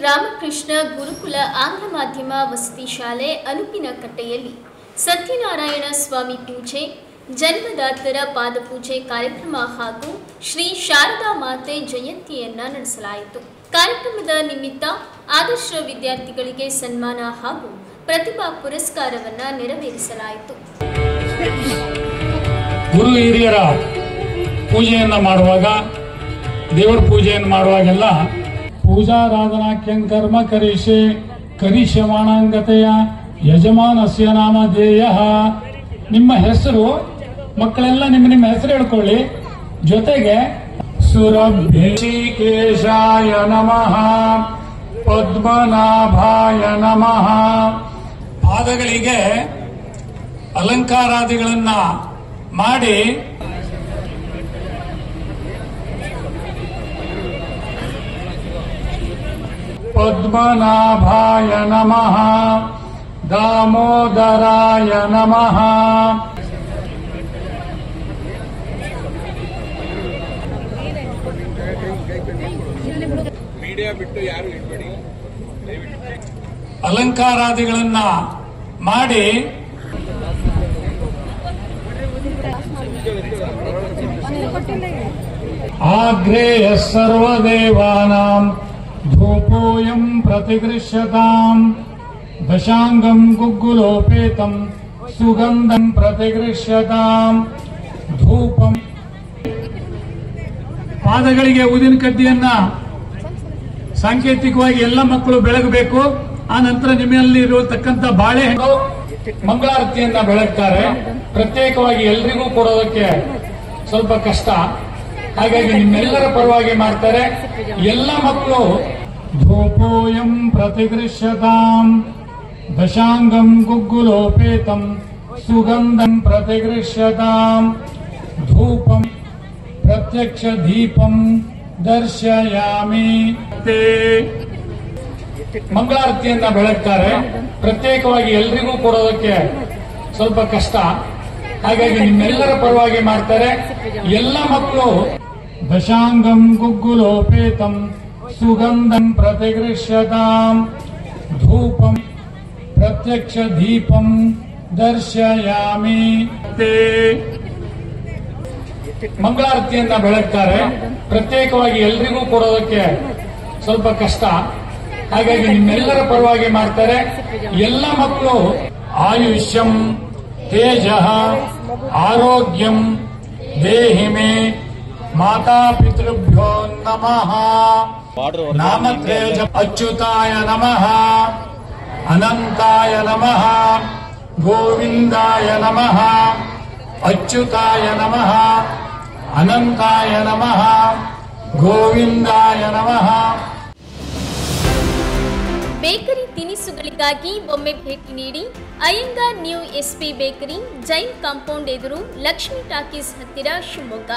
ರಾಮಕೃಷ್ಣ ಗುರುಕುಲ ಆಂಗ್ಲ ಮಾಧ್ಯಮ ವಸತಿ ಶಾಲೆ ಅನುಪಿನಕಟ್ಟೆಯಲ್ಲಿ ಸತ್ಯನಾರಾಯಣ ಸ್ವಾಮಿ ಪೂಜೆ, ಜನ್ಮದಾತರ ಪಾದಪೂಜೆ ಕಾರ್ಯಕ್ರಮ ಹಾಗೂ ಶ್ರೀ ಶಾರದಾ ಮಾತೆ ಜಯಂತಿಯನ್ನು ನಡೆಸಲಾಯಿತು. ಕಾರ್ಯಕ್ರಮದ ನಿಮಿತ್ತ ಆದರ್ಶ ವಿದ್ಯಾರ್ಥಿಗಳಿಗೆ ಸನ್ಮಾನ ಹಾಗೂ ಪ್ರತಿಭಾ ಪುರಸ್ಕಾರವನ್ನು ನೆರವೇರಿಸಲಾಯಿತು. ಗುರು ಹಿರಿಯರ ಪೂಜೆಯನ್ನು ಮಾಡುವಾಗ, ದೇವರ ಪೂಜೆಯನ್ನು ಮಾಡುವಾಗೆಲ್ಲ ಪೂಜಾರಾಧನಾಖ್ಯಂ ಕರ್ಮ ಕರಿಷೆ ಕರಿಷ್ಯಮಾಣಾಂಗತೆಯ ಯಜಮಾನಸ್ಯ ನಾಮಧೇಯ. ನಿಮ್ಮ ಹೆಸರು, ಮಕ್ಕಳೆಲ್ಲ ನಿಮ್ಮ ಹೆಸರು ಹೇಳ್ಕೊಳ್ಳಿ. ಜೊತೆಗೆ ಸುರಭ್ಯೇಶಾಯ ನಮಃ, ಪದ್ಮನಾಭಾಯ ನಮಃ. ಪಾದಗಳಿಗೆ ಅಲಂಕಾರಾದಿಗಳನ್ನ ಮಾಡಿ ಪದ್ಮನಾಭಾಯ ನಮಃ, ದಾಮೋದರಾಯ ನಮಃ. ಅಲಂಕಾರಾದಿಗಳನ್ನ ಮಾಡಿ ಆಗ್ರೇಯ ಸರ್ವದೇವಾನಾಂ ಧೂಪೋಯಂ ಪ್ರತಿಗೃಹ್ಯತಾಂ, ದಶಾಂಗಂ ಗುಗ್ಗುಲೋಪೇತಂ ಸುಗಂಧಂ ಪ್ರತಿಗೃಹ್ಯತಾಂ. ಧೂಪಂ. ಪಾದಗಳಿಗೆ ಊದಿನ ಕಡ್ಡಿಯನ್ನ ಸಾಂಕೇತಿಕವಾಗಿ ಎಲ್ಲ ಮಕ್ಕಳು ಬೆಳಗಬೇಕು. ಆ ನಂತರ ನಿಮ್ಮಲ್ಲಿ ಇರತಕ್ಕಂಥ ಬಾಳೆಹಣ್ಣು ಮಂಗಳಾರತಿಯನ್ನ ಬೆಳಗ್ತಾರೆ. ಪ್ರತ್ಯೇಕವಾಗಿ ಎಲ್ರಿಗೂ ಕೊಡೋದಕ್ಕೆ ಸ್ವಲ್ಪ ಕಷ್ಟ, ಹಾಗಾಗಿ ನಿಮ್ಮೆಲ್ಲರ ಪರವಾಗಿ ಮಾಡ್ತಾರೆ. ಎಲ್ಲ ಮಕ್ಕಳು ಧೂಪೋಯಂ ಪ್ರತಿಗೃಹ್ಯತಾಂ, ದಶಾಂಗಂ ಗುಗ್ಗುಲೋಪೇತಂ ಸುಗಂಧಂ ಪ್ರತಿಗೃಹ್ಯತಾಂ. ಧೂಪಂ ಪ್ರತ್ಯಕ್ಷ ದೀಪಂ ದರ್ಶಯಾಮಿ. ಮಂಗಳಾರತಿಯನ್ನ ಬೆಳಗ್ತಾರೆ. ಪ್ರತ್ಯೇಕವಾಗಿ ಎಲ್ರಿಗೂ ಕೊಡೋದಕ್ಕೆ ಸ್ವಲ್ಪ ಕಷ್ಟ, ಹಾಗಾಗಿ ನಿಮ್ಮೆಲ್ಲರ ಪರವಾಗಿ ಮಾಡ್ತಾರೆ. ಎಲ್ಲ ಮಕ್ಕಳು ದಶಾಂಗಂ ಗುಗ್ಗುಲೋಪೇತಂ ಸುಗಂಧಂ ಪ್ರತಿಗೃಹ್ಯತಾಂ. ಧೂಪಂ ಪ್ರತ್ಯಕ್ಷ ದೀಪಂ ದರ್ಶಯಾಮಿ. ಮಂಗಳಾರತಿಯನ್ನ ಬೆಳಗ್ತಾರೆ. ಪ್ರತ್ಯೇಕವಾಗಿ ಎಲ್ರಿಗೂ ಕೊಡೋದಕ್ಕೆ ಸ್ವಲ್ಪ ಕಷ್ಟ, ಹಾಗಾಗಿ ನಿಮ್ಮೆಲ್ಲರ ಪರವಾಗಿ ಮಾಡ್ತಾರೆ. ಎಲ್ಲ ಮಕ್ಕಳು ಆಯುಷ್ಯಂ ತೇಜಃ ಆರೋಗ್ಯಂ ದೇಹಿ ಮೇ ಮಾತಾ ಪಿತೃಭ್ಯೋ ನಮಃ. ನಾಮತ್ರಯ ಅಚ್ಯುತಾಯ ನಮಃ, ಅನಂತಾಯ ನಮಃ, ಗೋವಿಂದಾಯ ನಮಃ. ಅಚ್ಯುತಾಯ ನಮಃ, ಅನಂತಾಯ ನಮಃ, ಗೋವಿಂದಾಯ ನಮಃ. ಬೇಕರಿ ತಿನಿಸುಗಳಿಗಾಗಿ ಒಮ್ಮೆ ಭೇಟಿ ನೀಡಿ. Iyengar new SP bakery, Jain compound ಎದುರು, ಲಕ್ಷ್ಮೀ ಟಾಕೀಸ್ ಹತ್ತಿರ, ಶಿವಮೊಗ್ಗ.